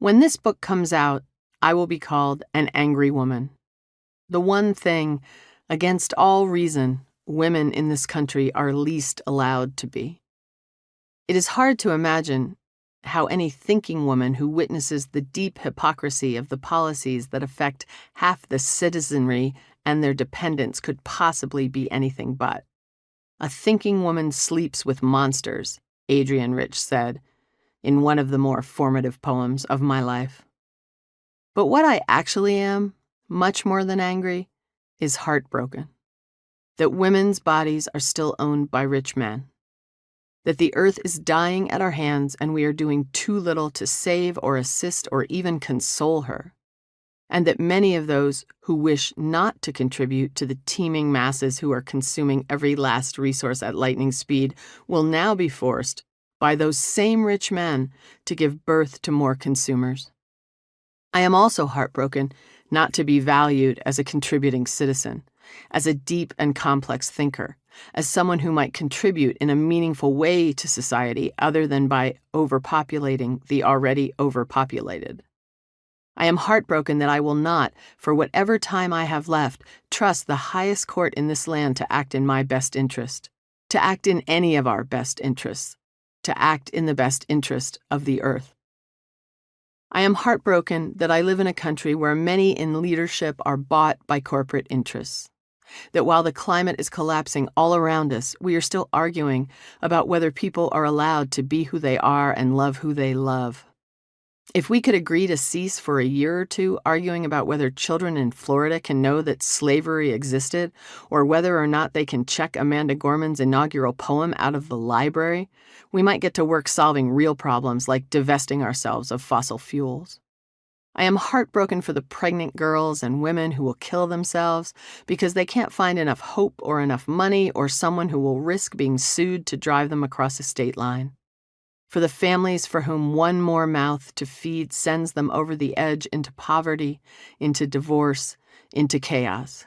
When this book comes out, I will be called an angry woman. The one thing, against all reason, women in this country are least allowed to be. It is hard to imagine how any thinking woman who witnesses the deep hypocrisy of the policies that affect half the citizenry and their dependents could possibly be anything but. A thinking woman sleeps with monsters, Adrienne Rich said, in one of the more formative poems of my life. But what I actually am, much more than angry, is heartbroken. That women's bodies are still owned by rich men. That the earth is dying at our hands and we are doing too little to save or assist or even console her. And that many of those who wish not to contribute to the teeming masses who are consuming every last resource at lightning speed will now be forced, by those same rich men, to give birth to more consumers. I am also heartbroken not to be valued as a contributing citizen, as a deep and complex thinker, as someone who might contribute in a meaningful way to society other than by overpopulating the already overpopulated. I am heartbroken that I will not, for whatever time I have left, trust the highest court in this land to act in my best interest, to act in any of our best interests, to act in the best interest of the earth. I am heartbroken that I live in a country where many in leadership are bought by corporate interests. That while the climate is collapsing all around us, we are still arguing about whether people are allowed to be who they are and love who they love. If we could agree to cease for a year or two arguing about whether children in Florida can know that slavery existed, or whether or not they can check Amanda Gorman's inaugural poem out of the library, we might get to work solving real problems like divesting ourselves of fossil fuels. I am heartbroken for the pregnant girls and women who will kill themselves because they can't find enough hope or enough money or someone who will risk being sued to drive them across a state line. For the families for whom one more mouth to feed sends them over the edge into poverty, into divorce, into chaos.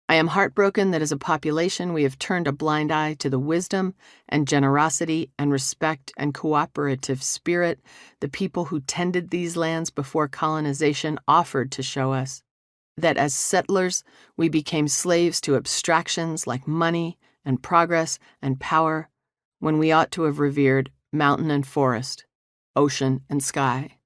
I am heartbroken that as a population we have turned a blind eye to the wisdom and generosity and respect and cooperative spirit the people who tended these lands before colonization offered to show us. That as settlers we became slaves to abstractions like money and progress and power when we ought to have revered mountain and forest, ocean and sky.